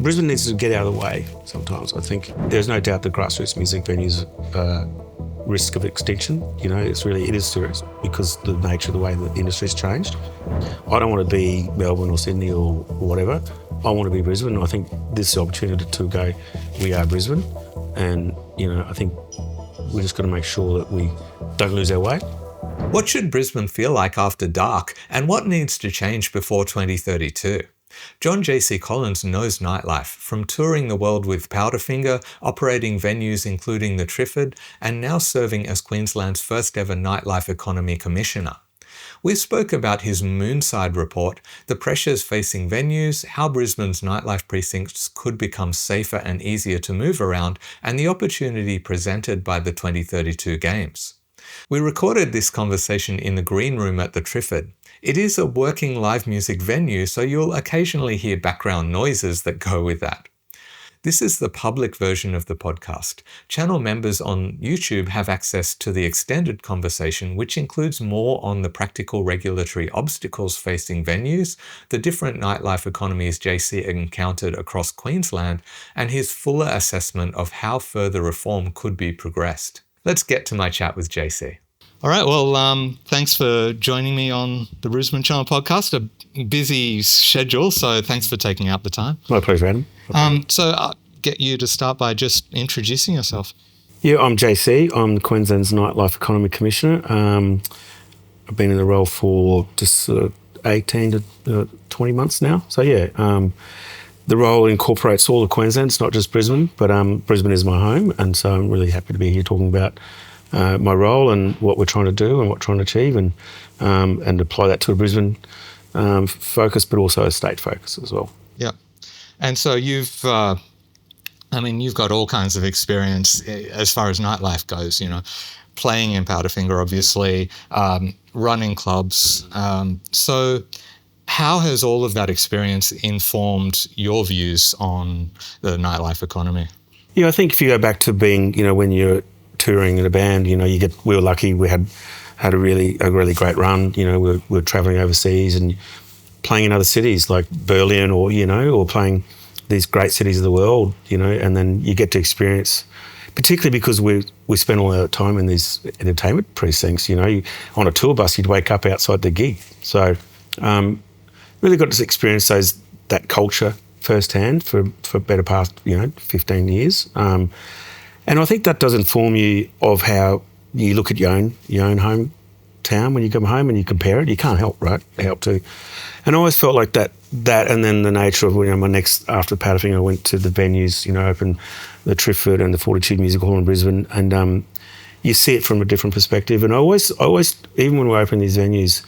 Brisbane needs to get out of the way sometimes. I think there's no doubt that grassroots music venues risk of extinction. You know, it is serious because the nature of the way the industry's changed. I don't want to be Melbourne or Sydney or whatever. I want to be Brisbane. I think this is the opportunity to go, we are Brisbane. And, you know, I think we're just got to make sure that we don't lose our way. What should Brisbane feel like after dark, and what needs to change before 2032? John J.C. Collins knows nightlife, from touring the world with Powderfinger, operating venues including the Triffid, and now serving as Queensland's first ever Nightlife Economy Commissioner. We spoke about his Moonside report, the pressures facing venues, how Brisbane's nightlife precincts could become safer and easier to move around, and the opportunity presented by the 2032 Games. We recorded this conversation in the green room at the Triffid. It is a working live music venue, so you'll occasionally hear background noises that go with that. This is the public version of the podcast. Channel members on YouTube have access to the extended conversation, which includes more on the practical regulatory obstacles facing venues, the different nightlife economies JC encountered across Queensland, and his fuller assessment of how further reform could be progressed. Let's get to my chat with JC. All right. Well, thanks for joining me on the Brisbane Channel podcast. A busy schedule, so thanks for taking out the time. My pleasure, Adam. So I'll get you to start by just introducing yourself. Yeah, I'm JC. I'm Queensland's Nightlife Economy Commissioner. I've been in the role for just 18 to 20 months now. So yeah, the role incorporates all of Queensland. It's not just Brisbane, but Brisbane is my home, and so I'm really happy to be here talking about my role and what we're trying to do and what we're trying to achieve, and apply that to a Brisbane focus, but also a state focus as well. Yeah, and so you've got all kinds of experience as far as nightlife goes. You know, playing in Powderfinger, obviously, running clubs. So how has all of that experience informed your views on the nightlife economy? Yeah, I think if you go back to being, you know, when you're touring in a band, you know, we were lucky. We had a really great run. You know, we were travelling overseas and playing in other cities like Berlin, or playing these great cities of the world. You know, and then you get to experience, particularly because we spend all our time in these entertainment precincts. You know, on a tour bus, you'd wake up outside the gig. So really got to experience that culture firsthand for better past 15 years. And I think that does inform you of how you look at your own hometown when you come home and you compare it. You can't help to. And I always felt like that, and then the nature of, my next, after Powderfinger, I went to the venues, opened the Triffid and the Fortitude Music Hall in Brisbane, and you see it from a different perspective. And I always, even when we open these venues,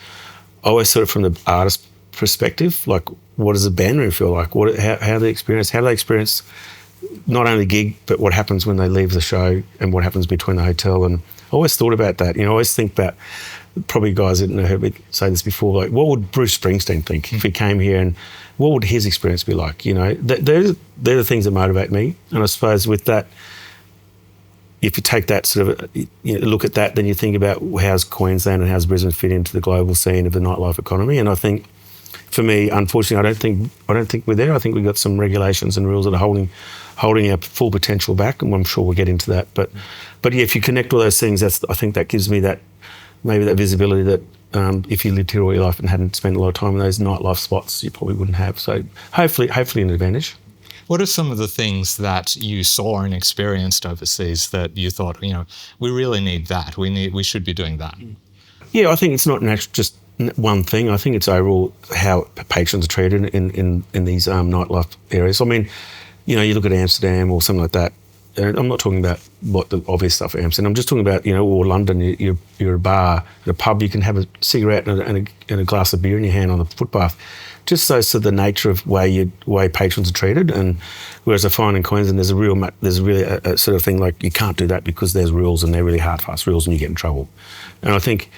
I always saw it from the artist perspective, like what does the band room feel like? How do they experience not only gig, but what happens when they leave the show and what happens between the hotel. And I always thought about that. I always think about, probably guys didn't heard me say this before, like what would Bruce Springsteen think if he came here, and what would his experience be like? They're the things that motivate me. And I suppose with that, if you take that sort of, look at that, then you think about how's Queensland and how's Brisbane fit into the global scene of the nightlife economy. And I think, for me, unfortunately, I don't think we're there. I think we've got some regulations and rules that are holding our full potential back, and I'm sure we'll get into that. But yeah, if you connect all those things, I think that gives me that visibility that if you lived here all your life and hadn't spent a lot of time in those nightlife spots, you probably wouldn't have. So hopefully an advantage. What are some of the things that you saw and experienced overseas that you thought, we really need that, we should be doing that? Yeah, I think it's not just one thing. I think it's overall how patrons are treated in these nightlife areas. I mean, you look at Amsterdam or something like that. I'm not talking about what the obvious stuff at Amsterdam. I'm just talking about, or London. You're at a bar, at a pub. You can have a cigarette and a glass of beer in your hand on the footpath. Just so the nature of way patrons are treated. And whereas I find in Queensland, there's really a sort of thing like you can't do that because there's rules, and they're really hard, fast rules, and you get in trouble. And I think.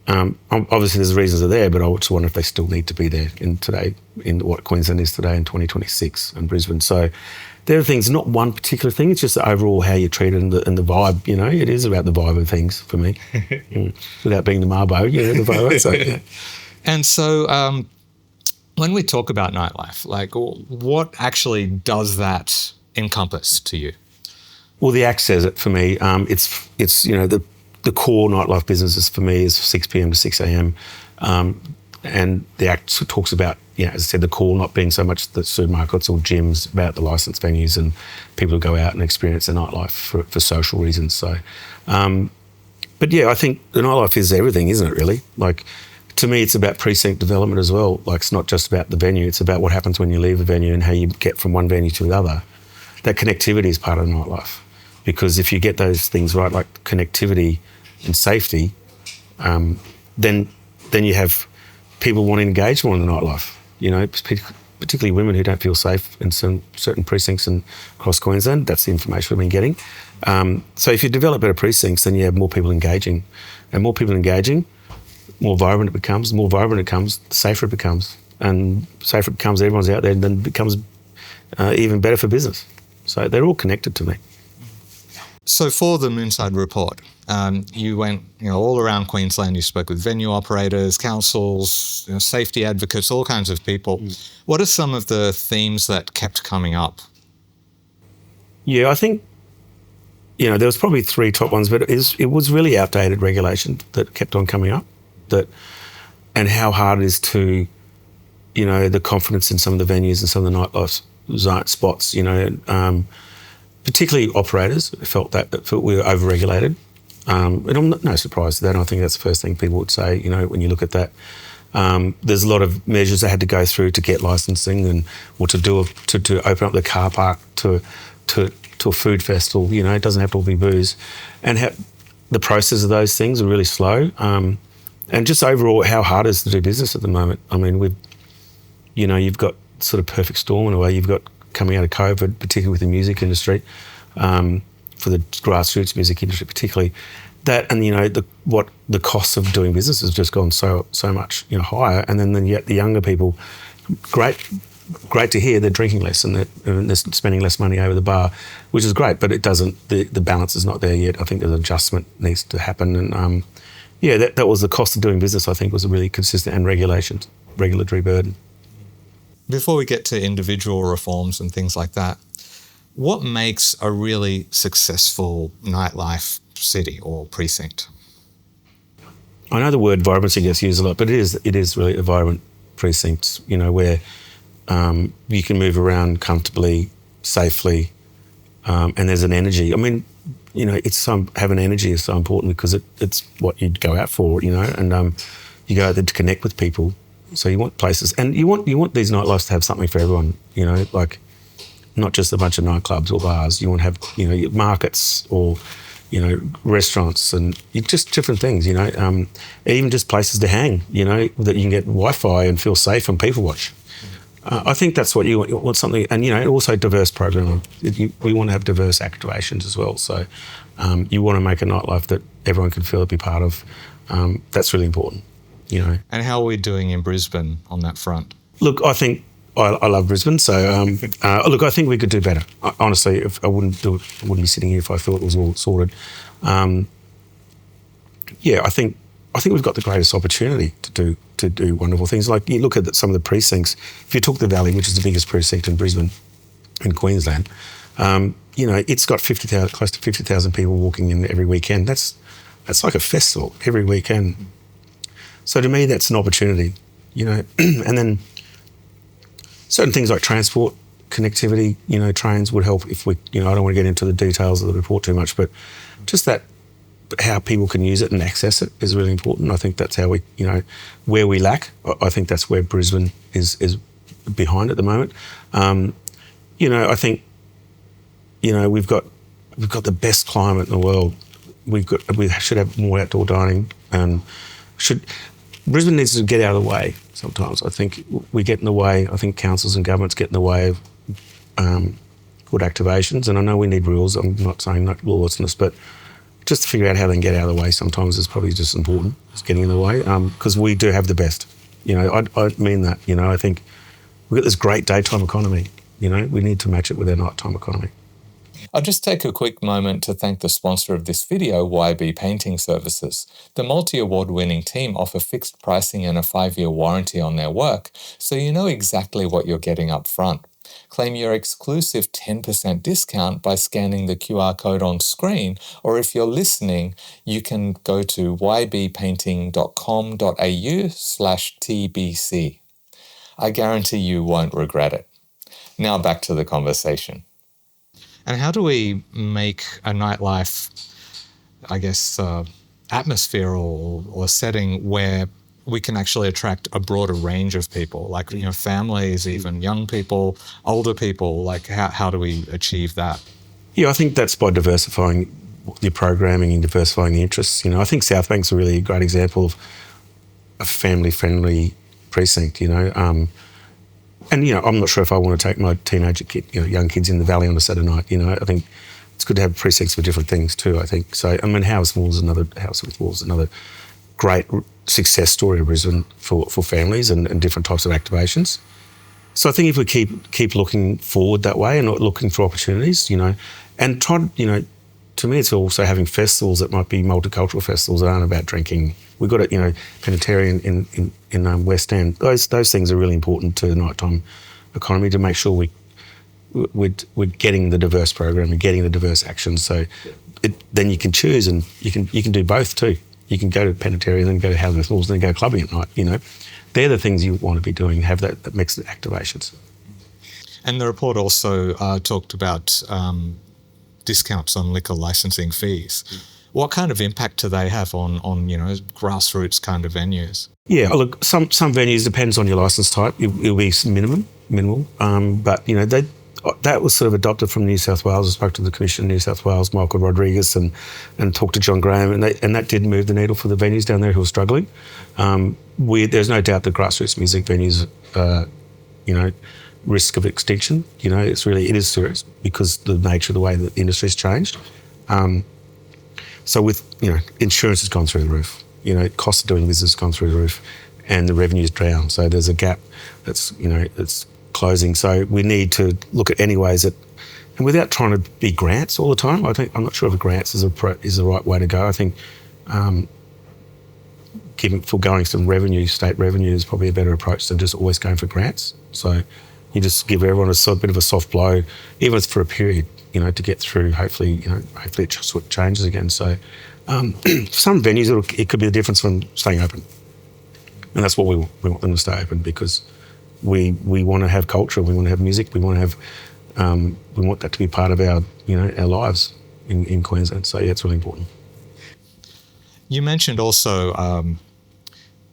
Obviously there's reasons are there, but I just wonder if they still need to be there in what Queensland is today in 2026 and Brisbane. So there are things, not one particular thing, it's just overall how you're treated and the vibe, it is about the vibe of things for me, without being the Marbo, the vibe. So, yeah. And so When we talk about nightlife, like what actually does that encompass to you? Well, the Act says it for me. It's the core nightlife businesses for me is 6 p.m. to 6 a.m. And the Act talks about, as I said, the core not being so much the supermarkets or gyms, about the licensed venues and people who go out and experience the nightlife for social reasons. So, but yeah, I think the nightlife is everything, isn't it, really? Like, to me, it's about precinct development as well. Like, it's not just about the venue, it's about what happens when you leave a venue and how you get from one venue to the other. That connectivity is part of the nightlife. Because if you get those things right, like connectivity and safety, then you have people wanting to engage more in the nightlife. Particularly women who don't feel safe in certain precincts and across Queensland. That's the information we've been getting. So if you develop better precincts, then you have more people engaging. And more people engaging, more vibrant it becomes. The more vibrant it becomes, the safer it becomes. And safer it becomes, everyone's out there, and then it becomes even better for business. So they're all connected to me. So for the Moonside Report, you went all around Queensland. You spoke with venue operators, councils, safety advocates, all kinds of people. What are some of the themes that kept coming up? Yeah, I think there was probably 3 top ones, but it was really outdated regulation that kept on coming up, and how hard it is to the confidence in some of the venues and some of the nightlife spots. Particularly operators felt we were over-regulated. And I'm no surprise to that. I think that's the first thing people would say, when you look at that. There's a lot of measures they had to go through to get licensing or to open up the car park to a food festival. It doesn't have to all be booze. And the process of those things are really slow. And just overall how hard it is to do business at the moment. I mean, you've got sort of perfect storm in a way. You've got coming out of COVID, particularly with the music industry, for the grassroots music industry particularly, that and the cost of doing business has just gone so much higher, and then yet the younger people, great to hear they're drinking less and they're spending less money over the bar, which is great, but it doesn't, the balance is not there yet. I think there's an adjustment needs to happen, and that was the cost of doing business. I think was a really consistent and regulatory burden. Before we get to individual reforms and things like that, what makes a really successful nightlife city or precinct? I know the word vibrancy gets used a lot, but it is really a vibrant precinct, where you can move around comfortably, safely, and there's an energy. I mean, having energy is so important because it's what you'd go out for, and you go out there to connect with people. So you want places, and you want these nightlifes to have something for everyone, like not just a bunch of nightclubs or bars. You want to have, markets or, restaurants and just different things, even just places to hang, that you can get Wi-Fi and feel safe and people watch. I think that's what you want. You want something, and, also diverse programming. We want to have diverse activations as well. So you want to make a nightlife that everyone can feel to be part of. That's really important. And how are we doing in Brisbane on that front? Look, I think I love Brisbane, so I think we could do better. Honestly, if I wouldn't do it, I wouldn't be sitting here if I thought it was all sorted. I think we've got the greatest opportunity to do wonderful things. Like you look at some of the precincts. If you took the Valley, which is the biggest precinct in Brisbane, in Queensland, it's got close to 50,000 people walking in every weekend. That's like a festival every weekend. So to me, that's an opportunity, and then certain things like transport, connectivity, trains would help if we, I don't want to get into the details of the report too much, but just that how people can use it and access it is really important. I think that's how we, where we lack, I think that's where Brisbane is behind at the moment. I think, we've got the best climate in the world. We should have more outdoor dining and Brisbane needs to get out of the way sometimes. I think we get in the way. I think councils and governments get in the way of good activations. And I know we need rules. I'm not saying not lawlessness, but just to figure out how they can get out of the way sometimes is probably just important. It's getting in the way because we do have the best. I mean that. I think we've got this great daytime economy. We need to match it with our nighttime economy. I'll just take a quick moment to thank the sponsor of this video, YB Painting Services. The multi-award winning team offer fixed pricing and a 5-year warranty on their work, so you know exactly what you're getting up front. Claim your exclusive 10% discount by scanning the QR code on screen, or if you're listening, you can go to ybpainting.com.au/TBC. I guarantee you won't regret it. Now back to the conversation. And how do we make a nightlife, I guess, atmosphere or setting where we can actually attract a broader range of people, like, you know, families, even young people, older people? Like, how do we achieve that? Yeah, I think that's by diversifying your programming and diversifying the interests. You know, I think South Bank's a really great example of a family-friendly precinct, you know. And, you know, I'm not sure if I want to take my teenager kid, you know, young kids in the valley on a Saturday night. You know, I think it's good to have precincts for different things too, I think. So, I mean, House with Walls, another great success story of Brisbane for families and different types of activations. So I think if we keep looking forward that way and not looking for opportunities, you know, and try, you know, to me it's also having festivals that might be multicultural festivals that aren't about drinking. We've got it, you know, Planetarium in West End. Those things are really important to the nighttime economy, to make sure we're getting the diverse program and getting the diverse actions. So then you can choose, and you can do both too. You can go to Planetarium, then go to House with Walls, then go clubbing at night. You know, they're the things you want to be doing. Have that mix of activations. And the report also talked about discounts on liquor licensing fees. What kind of impact do they have on you know, grassroots kind of venues? Yeah, look, some venues, depends on your license type. It'll be minimal. But you know, that was sort of adopted from New South Wales. I spoke to the Commissioner in New South Wales, Michael Rodriguez, and talked to John Graham, and that did move the needle for the venues down there who are struggling. There's no doubt that grassroots music venues, you know, risk of extinction. You know, it is serious because the nature of the way that the industry's changed. So with, you know, insurance has gone through the roof. You know, cost of doing business has gone through the roof, and the revenue's drowned. So there's a gap that's closing. So we need to look at any ways that, and without trying to be grants all the time. I'm not sure if grants is the right way to go. I think foregoing some revenue, state revenue, is probably a better approach than just always going for grants. So you just give everyone a bit of a soft blow, even if it's for a period, you know, to get through. Hopefully it just changes again. So some venues, it could be the difference from staying open, and that's what we want them to stay open, because we want to have culture, we want to have music, we want that to be part of our lives in Queensland. So yeah, it's really important. You mentioned also,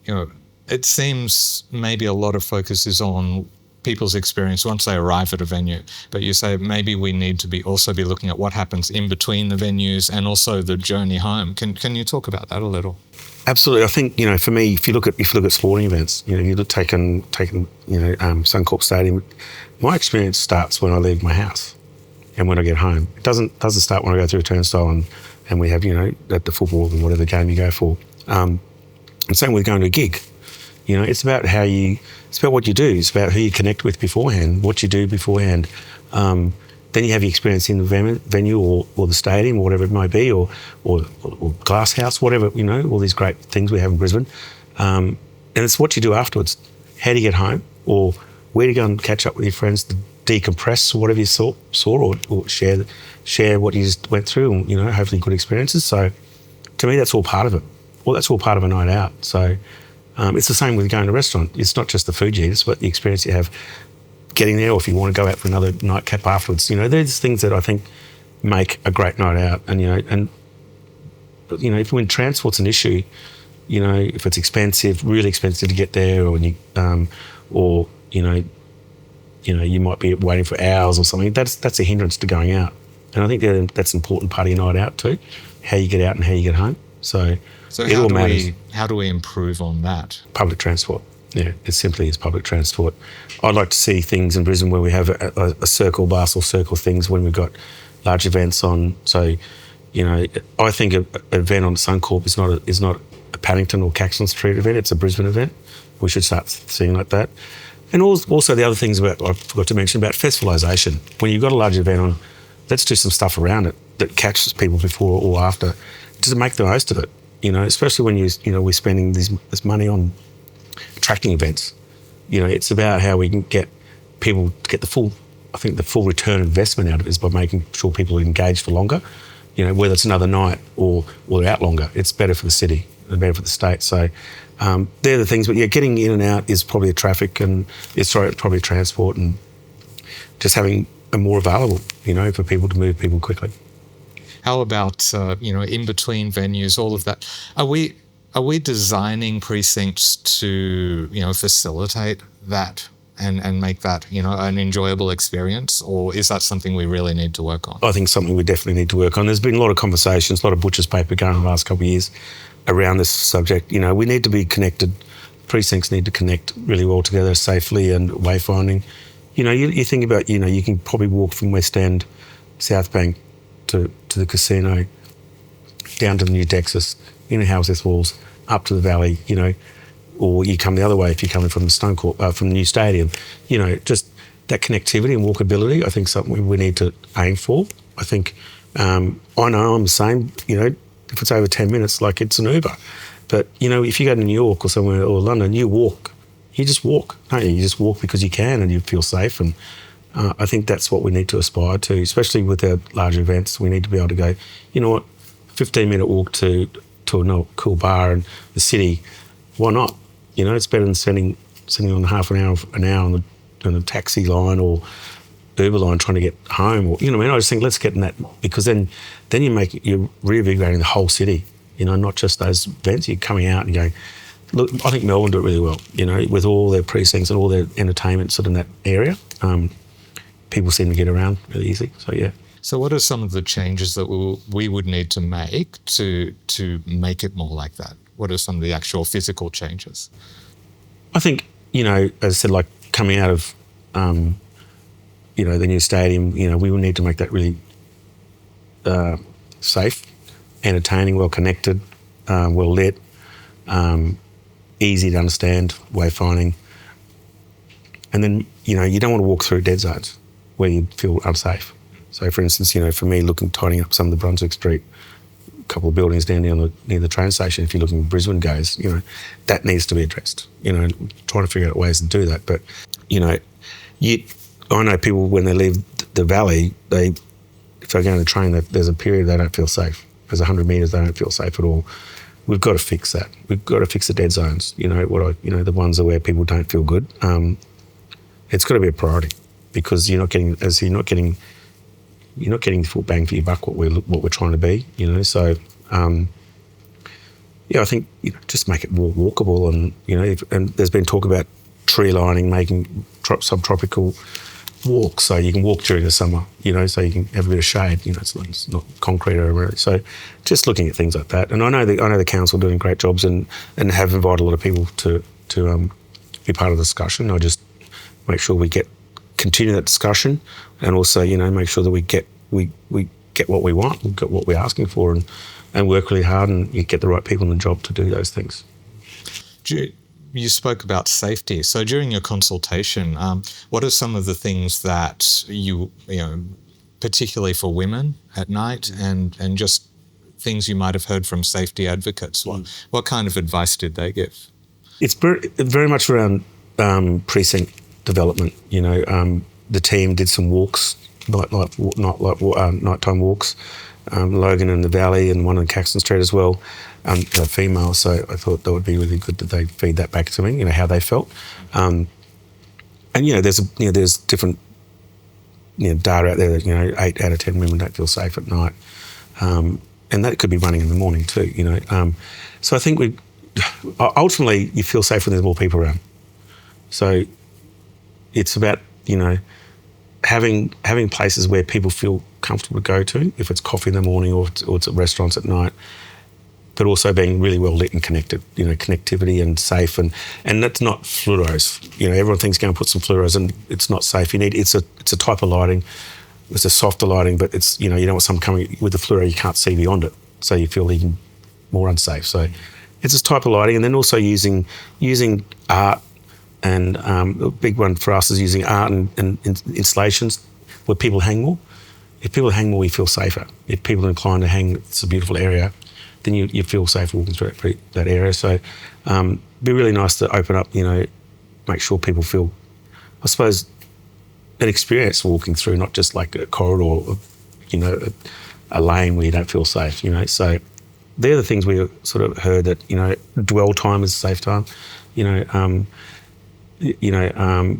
it seems maybe a lot of focus is on people's experience once they arrive at a venue, but you say maybe we need to also be looking at what happens in between the venues and also the journey home. Can you talk about that a little? Absolutely. I think, for me, if you look at sporting events, you look taking Suncorp Stadium, my experience starts when I leave my house and when I get home. It doesn't start when I go through a turnstile and we have, at the football and whatever game you go for. And same with going to a gig. It's about what you do. It's about who you connect with beforehand, what you do beforehand. Then you have your experience in the venue or the stadium or whatever it might be, or glass house, whatever, all these great things we have in Brisbane. And it's what you do afterwards. How do you get home? Or where do you go and catch up with your friends to decompress, or whatever you saw or share what you just went through, and, hopefully good experiences. So to me, that's all part of it. Well, that's all part of a night out. So it's the same with going to a restaurant. It's not just the food you eat, it's what the experience you have getting there, or if you want to go out for another nightcap afterwards. There's things that I think make a great night out. And if when transport's an issue, if it's expensive, really expensive to get there, or you might be waiting for hours or something, that's a hindrance to going out. And I think that's an important part of your night out too, how you get out and how you get home. So it all matters. How do we improve on that? Public transport. Yeah, it simply is public transport. I'd like to see things in Brisbane where we have a circle bus or circle things when we've got large events on. So, I think an event on Suncorp is not a Paddington or Caxton Street event. It's a Brisbane event. We should start seeing like that. And also the other things I forgot to mention about festivalisation. When you've got a large event on let's do some stuff around it that catches people before or after, to make the most of it. Especially when we're spending this money on attracting events. It's about how we can get people to get the full return return out of it is by making sure people are engaged for longer. Whether it's another night or they're out longer, it's better for the city and better for the state. So they're the things. But getting in and out is probably traffic and it's probably transport and just having a more available, for people to move people quickly. How about in between venues, all of that? Are we designing precincts to facilitate that and make that an enjoyable experience, or is that something we really need to work on? I think something we definitely need to work on. There's been a lot of conversations, a lot of butcher's paper going in the last couple of years around this subject. We need to be connected. Precincts need to connect really well together safely and wayfinding. You think about, you can probably walk from West End, South Bank to the casino, down to the New Dexus, Houses Walls, up to the Valley, or you come the other way if you're coming from the from the new stadium. Just that connectivity and walkability, I think something we need to aim for. I think, I know I'm the same, if it's over 10 minutes, like it's an Uber. But, if you go to New York or somewhere or London, you walk. You just walk, don't you? You just walk because you can and you feel safe. And I think that's what we need to aspire to, especially with our larger events. We need to be able to go, 15-minute walk to a cool bar in the city. Why not? It's better than sitting on half an hour on the taxi line or Uber line trying to get home. Or I just think let's get in that, because then you're reinvigorating the whole city. Not just those events. You're coming out and going. Look, I think Melbourne do it really well. With all their precincts and all their entertainment sort of in that area. People seem to get around really easy. So yeah. So what are some of the changes that we would need to make to make it more like that? What are some of the actual physical changes? I think, as I said, like coming out of, the new stadium, we will need to make that really safe, entertaining, well connected, well lit, easy to understand, wayfinding. And then, you don't want to walk through dead zones where you feel unsafe. So, for instance, for me, tidying up some of the Brunswick Street, a couple of buildings down near the train station, if you're looking at Brisbane goes, that needs to be addressed. Trying to figure out ways to do that. But, I know people when they leave the valley, if they go on the train, there's a period they don't feel safe. There's 100 metres, they don't feel safe at all. We've got to fix that. We've got to fix the dead zones. The ones where people don't feel good. It's got to be a priority, because you're not getting the full bang for your buck. What we're trying to be. So I think just make it more walkable, and and there's been talk about tree lining, making subtropical walks, so you can walk during the summer. So you can have a bit of shade. It's not concrete or whatever. So just looking at things like that, and I know the council are doing great jobs and have invited a lot of people to be part of the discussion. I just make sure we continue that discussion, and also make sure that we get what we want, we get what we're asking for, and work really hard and you get the right people in the job to do those things. You spoke about safety. So during your consultation, what are some of the things that you particularly for women at night, and just things you might have heard from safety advocates? What kind of advice did they give? It's very much around precinct development. The team did some walks, nighttime walks. Logan in the Valley and one in Caxton Street as well. They're female, so I thought that would be really good that they feed that back to me. How they felt. And there's different data out there that 8 out of 10 women don't feel safe at night, and that could be running in the morning too. So I think ultimately you feel safe when there's more people around. So it's about having places where people feel comfortable to go to, if it's coffee in the morning or it's at restaurants at night, but also being really well lit and connected, connectivity and safe, and that's not fluoros. Everyone thinks go and put some fluoros, and it's not safe. It's a type of lighting. It's a softer lighting, but it's you don't want someone coming with the fluoro, you can't see beyond it, so you feel even more unsafe. So it's this type of lighting, and then also using art, and a big one for us is using art and installations where people hang more. if people hang more, you feel safer. If people are inclined to hang, it's a beautiful area, then you feel safe walking through that area. So it'd be really nice to open up, make sure people feel, I suppose, an experience walking through, not just like a corridor, a lane where you don't feel safe, So they're the things we sort of heard that, dwell time is a safe time,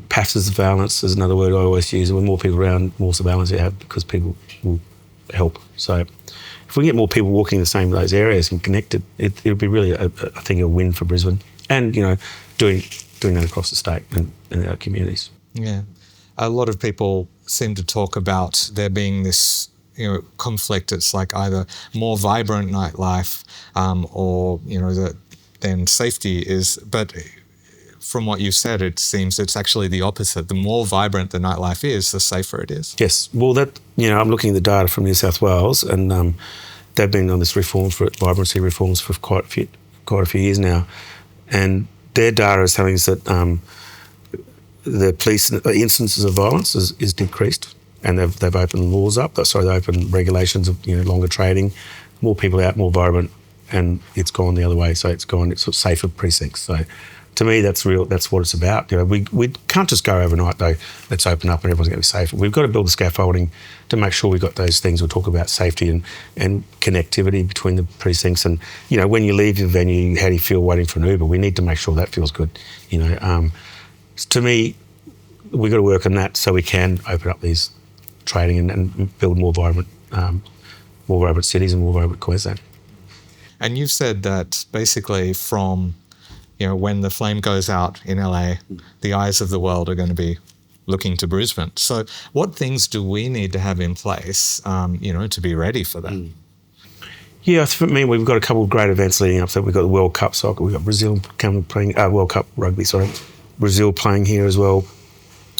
passive surveillance is another word I always use. When more people around, more surveillance you have because people will help. So if we get more people walking the same those areas and connected, it'll be really, I think, a win for Brisbane and, doing that across the state and our communities. Yeah. A lot of people seem to talk about there being this, conflict. It's like either more vibrant nightlife or, then safety is, but from what you said, it seems it's actually the opposite. The more vibrant the nightlife is, the safer it is. Yes. Well, I'm looking at the data from New South Wales, and they've been on this vibrancy reforms for quite a few years now, and their data is telling us that the police instances of violence is decreased, and they've opened laws up. Sorry, they opened regulations of longer trading, more people out, more vibrant, and it's gone the other way. So it's sort of safer precincts. So to me, that's real. That's what it's about. We can't just go overnight though. Let's open up and everyone's going to be safe. We've got to build the scaffolding to make sure we've got those things. We'll talk about safety and connectivity between the precincts. And when you leave your venue, how do you feel waiting for an Uber? We need to make sure that feels good. To me, we've got to work on that so we can open up these trading and build more vibrant cities and more vibrant Queensland. And you've said that basically from when the flame goes out in LA, the eyes of the world are going to be looking to Brisbane. So what things do we need to have in place, to be ready for that? Yeah, for me, we've got a couple of great events leading up. So we've got the World Cup soccer, we've got Brazil playing, World Cup rugby, Brazil playing here as well.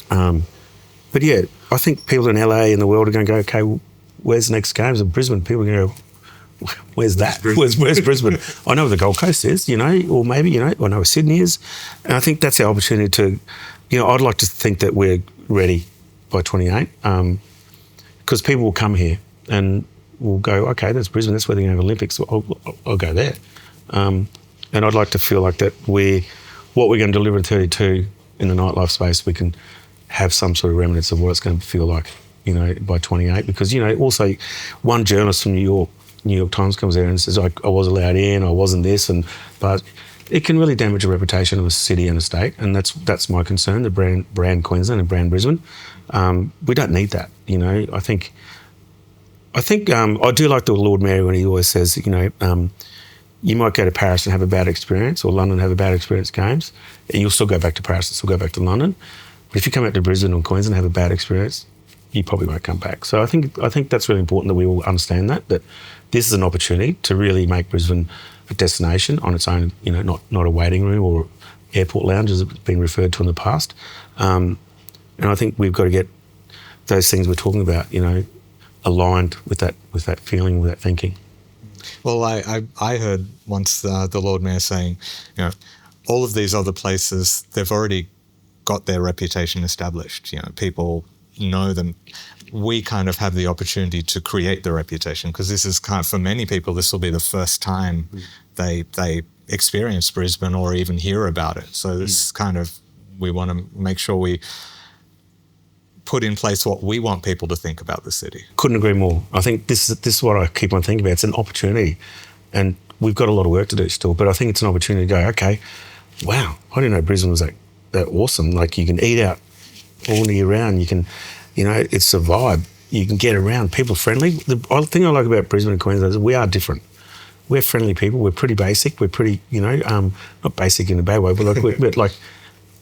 But yeah, I think people in LA and the world are going to go, okay, well, where's the next games? In Brisbane, people are going to go, where's that? Where's Brisbane? I know where the Gold Coast is, or maybe, I know where Sydney is. And I think that's our opportunity to, I'd like to think that we're ready by 28, because people will come here and will go, okay, that's Brisbane, that's where they're going to have Olympics, so I'll go there. And I'd like to feel like that what we're going to deliver in 32 in the nightlife space, we can have some sort of remnants of what it's going to feel like, by 28. Because, also one journalist from New York Times comes there and says, I was allowed in, I wasn't this, but it can really damage the reputation of a city and a state, and that's my concern, the brand Queensland and brand Brisbane. We don't need that, I think I do like the Lord Mayor when he always says, you might go to Paris and have a bad experience, or London and have a bad experience at games, and you'll still go back to Paris and still go back to London. But if you come out to Brisbane or Queensland and have a bad experience, you probably won't come back. So I think that's really important that we all understand that this is an opportunity to really make Brisbane a destination on its own, not a waiting room or airport lounge as it's been referred to in the past. And I think we've got to get those things we're talking about, aligned with that feeling, with that thinking. Well, I heard once the Lord Mayor saying, all of these other places, they've already got their reputation established. People know them. We kind of have the opportunity to create the reputation, because this is for many people, this will be the first time they experience Brisbane or even hear about it. So this we want to make sure we put in place what we want people to think about the city. Couldn't agree more. I think this is what I keep on thinking about. It's an opportunity, and we've got a lot of work to do still, but I think it's an opportunity to go, okay, wow, I didn't know Brisbane was that awesome. Like, you can eat out all year round. You can, it's a vibe. You can get around. People are friendly. The thing I like about Brisbane and Queensland is we are different. We're friendly people. We're pretty basic. We're pretty, not basic in a bad way, but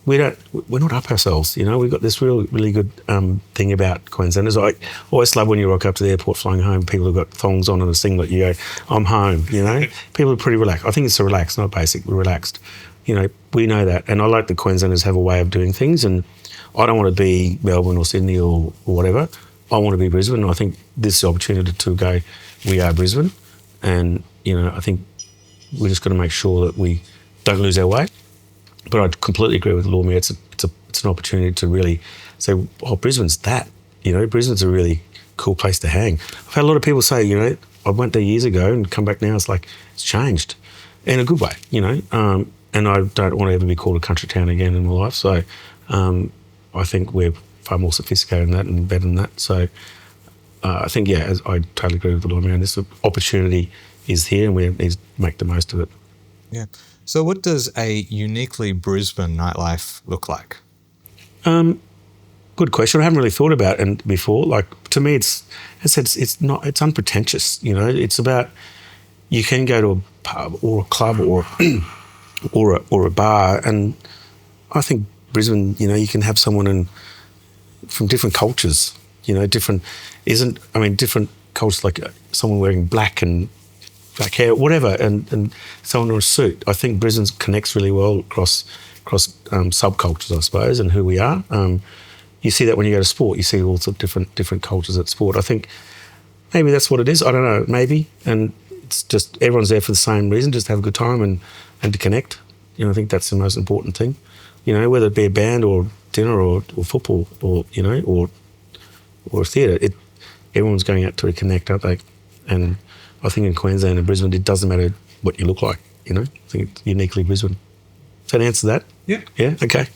we're not up ourselves. We've got this really good thing about Queenslanders. I always love when you rock up to the airport flying home, people have got thongs on and a singlet, you go, I'm home, People are pretty relaxed. I think it's a relaxed, not basic, we're relaxed. We know that. And I like the Queenslanders have a way of doing things, and I don't want to be Melbourne or Sydney or whatever. I want to be Brisbane. And I think this is the opportunity to go, we are Brisbane. And, I think we just got to make sure that we don't lose our way. But I completely agree with Lord Mayor. It's an opportunity to really say, oh, Brisbane's that. Brisbane's a really cool place to hang. I've had a lot of people say, I went there years ago and come back now, it's like, it's changed in a good way, and I don't want to ever be called a country town again in my life. So I think we're far more sophisticated than that and better than that. So I think, I totally agree with the law around this. The opportunity is here and we need to make the most of it. Yeah. So what does a uniquely Brisbane nightlife look like? Good question. I haven't really thought about it before. Like, to me, it's unpretentious. It's about, you can go to a pub or a club or or a bar, and I think Brisbane, you can have someone from different cultures. Different cultures, like someone wearing black hair, whatever, and someone in a suit. I think Brisbane connects really well across subcultures, I suppose, and who we are. You see that when you go to sport. You see all sorts of different cultures at sport. I think maybe that's what it is. I don't know, maybe. And it's just everyone's there for the same reason, just to have a good time and to connect. I think that's the most important thing. Whether it be a band or dinner or football or or theatre, everyone's going out to connect, aren't they? And I think in Queensland and Brisbane, it doesn't matter what you look like. I think it's uniquely Brisbane. Does that answer that? Yeah. Yeah. Okay.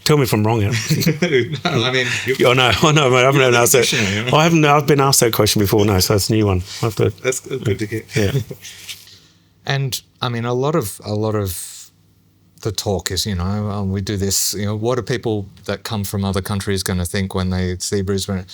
Tell me if I'm wrong. No, I mean, I know, mate. I haven't asked that. I've been asked that question before. No, so it's a new one. That's good to hear. Yeah. And I mean, a lot of the talk is, we do this. What are people that come from other countries going to think when they see Brisbane?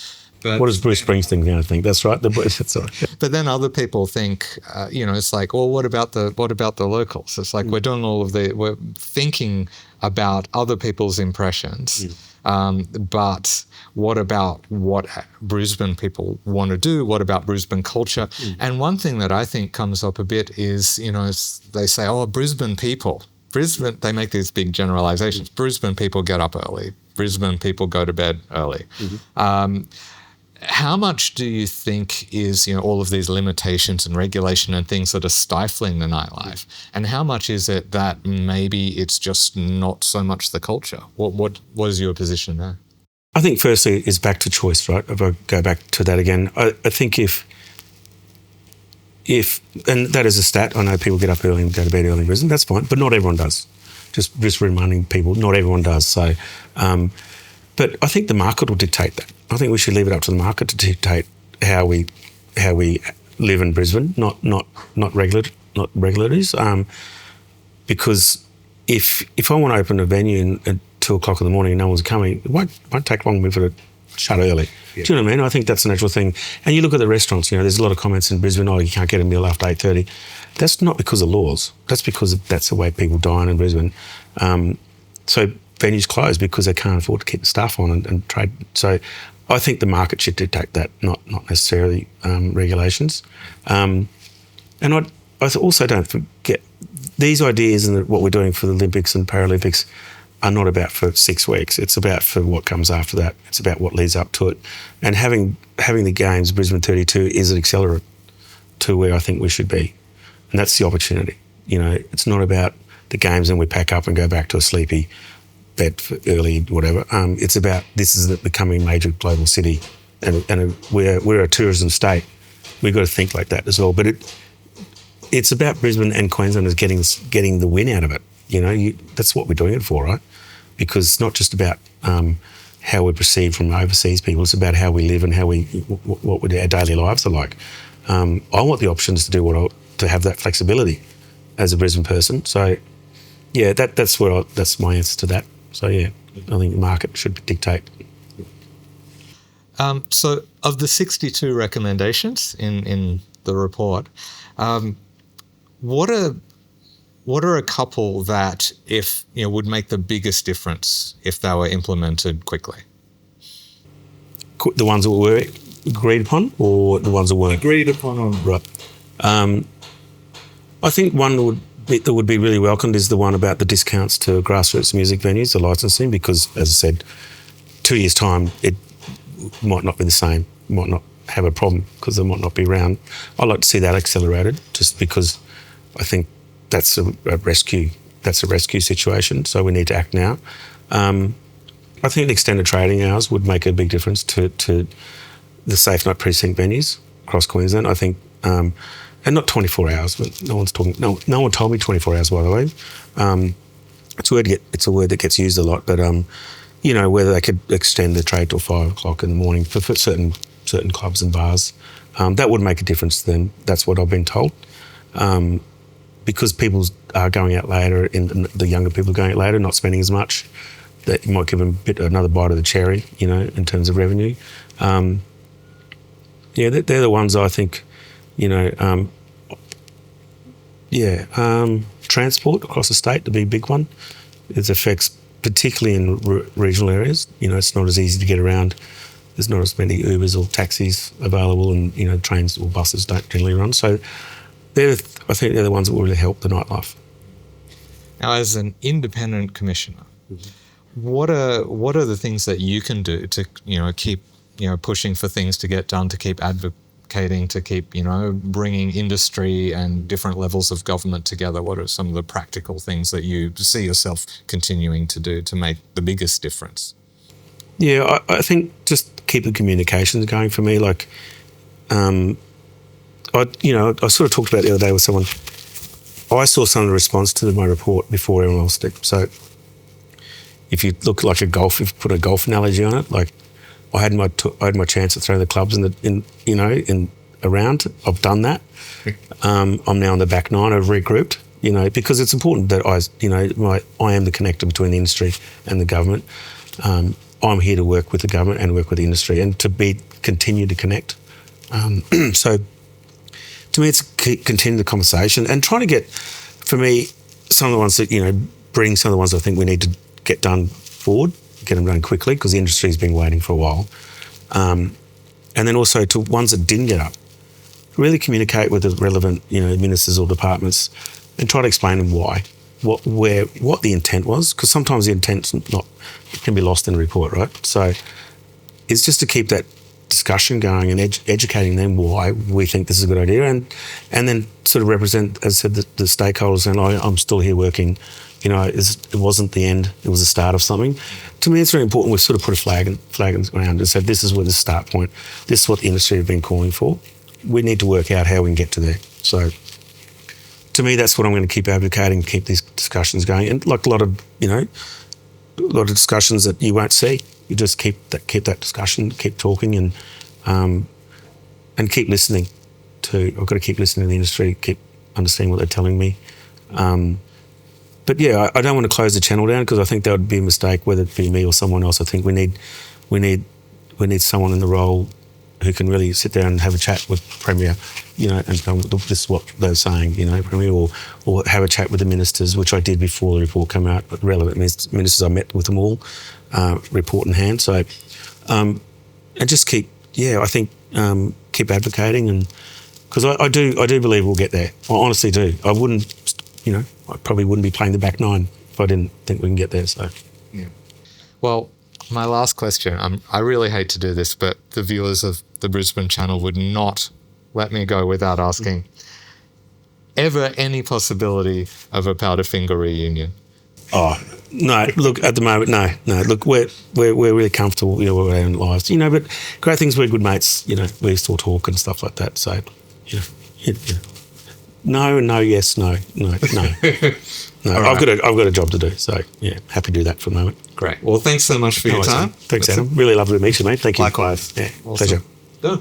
But, what does Bruce Springsteen going to think? That's right. That's right. But then other people think, it's like, well, what about the locals? It's like we're doing we're thinking about other people's impressions. But what about what Brisbane people want to do? What about Brisbane culture? And one thing that I think comes up a bit is, they say, oh, Brisbane, they make these big generalizations. Brisbane people get up early. Brisbane people go to bed early. How much do you think is, all of these limitations and regulation and things that are stifling the nightlife? And how much is it that maybe it's just not so much the culture? What is your position there? I think firstly is back to choice, right? If I go back to that again, I think if and that is a stat, I know people get up early and go to bed early in Brisbane, that's fine, but not everyone does. Just reminding people, not everyone does. So, but I think the market will dictate that. I think we should leave it up to the market to dictate how we live in Brisbane, not regulators. Because if I want to open a venue at 2:00 in the morning and no one's coming, it won't take long for it to shut early. Yeah. Do you know what I mean? I think that's a natural thing. And you look at the restaurants. There's a lot of comments in Brisbane. Oh, you can't get a meal after 8:30. That's not because of laws. That's because that's the way people dine in Brisbane. So venues close because they can't afford to keep the staff on and trade. So I think the market should dictate that, not necessarily regulations. And I also don't forget, these ideas and what we're doing for the Olympics and Paralympics are not about for 6 weeks. It's about for what comes after that. It's about what leads up to it. And having the Games, Brisbane 32, is an accelerant to where I think we should be. And that's the opportunity. It's not about the Games and we pack up and go back to a sleepy bed for early, whatever. It's about this is becoming a major global city, and we're a tourism state. We've got to think like that as well. But it's about Brisbane and Queenslanders getting the win out of it. That's what we're doing it for, right? Because it's not just about how we're perceived from overseas people. It's about how we live and what our daily lives are like. I want the options to have that flexibility as a Brisbane person. So, yeah, that's my answer to that. So, yeah, I think the market should dictate. So, of the 62 recommendations in the report, what are a couple that would make the biggest difference if they were implemented quickly? The ones that were agreed upon, or the ones that weren't? Agreed upon. Right. I think one that would be really welcomed is the one about the discounts to grassroots music venues, the licensing, because, as I said, 2 years' time, it might not be the same, might not have a problem because they might not be around. I'd like to see that accelerated just because I think that's a rescue situation, so we need to act now. I think extended trading hours would make a big difference to the safe night precinct venues across Queensland. I think, and not 24 hours, but no one told me 24 hours, by the way. It's a word that gets used a lot, but whether they could extend the trade till 5 o'clock in the morning for certain clubs and bars, that would make a difference to them. That's what I've been told. Because people are going out later, and the younger people are going out later, not spending as much, that you might give them another bite of the cherry, in terms of revenue. They're the ones I think, transport across the state to be a big one. It affects particularly in regional areas. It's not as easy to get around. There's not as many Ubers or taxis available, and trains or buses don't generally run. So I think they're the ones that will really help the nightlife. Now, as an independent commissioner, what are the things that you can do to keep pushing for things to get done, to keep advocating, to keep bringing industry and different levels of government together? What are some of the practical things that you see yourself continuing to do to make the biggest difference? Yeah, I think just keep the communications going for me. Like, I sort of talked about it the other day with someone. I saw some of the response to my report before everyone else did. So if you look like if you put a golf analogy on it, like I had my chance at throwing the clubs in around. I've done that. I'm now on the back nine. I've regrouped. Because it's important that I am the connector between the industry and the government. I'm here to work with the government and work with the industry, and to continue to connect. So to me, it's continue the conversation and trying to get, for me, some of the ones that, bring some of the ones I think we need to get done forward, get them done quickly, because the industry's been waiting for a while. And then also to ones that didn't get up, really communicate with the relevant, ministers or departments and try to explain them why, what the intent was, because sometimes the intent's not, it can be lost in the report, right? So it's just to keep that discussion going and educating them why we think this is a good idea, and then sort of represent, as I said, the stakeholders, and I'm still here working. It wasn't the end; it was the start of something. To me, it's very important. We've sort of put a flag around and said, this is where the start point. This is what the industry have been calling for. We need to work out how we can get to there. So, to me, that's what I'm going to keep advocating, keep these discussions going, and like a lot of discussions that you won't see. You just keep that discussion, keep talking, and keep listening to. I've got to keep listening to the industry, keep understanding what they're telling me. But yeah, I don't want to close the channel down, because I think that would be a mistake, whether it be me or someone else. I think we need someone in the role who can really sit there and have a chat with Premier, and tell them this is what they're saying, Premier, or have a chat with the ministers, which I did before the report came out. But relevant ministers, I met with them all, report in hand. So, and just keep advocating, and because I do believe we'll get there. I honestly do. I wouldn't, I probably wouldn't be playing the back nine if I didn't think we can get there. So, yeah. Well, my last question, I really hate to do this, but the viewers of the Brisbane channel would not let me go without asking, ever any possibility of a Powderfinger reunion? Oh, no, look, at the moment, no. Look, we're really comfortable, with our own lives, but great things, we're good mates, we still talk and stuff like that. So, no, yes, no. No, I've got a job to do. So yeah, happy to do that for the moment. Great. Well, thanks so much for your time. Thanks, Adam. Really lovely to meet you, mate. Thank you. Likewise. Yeah, awesome. Pleasure. Done.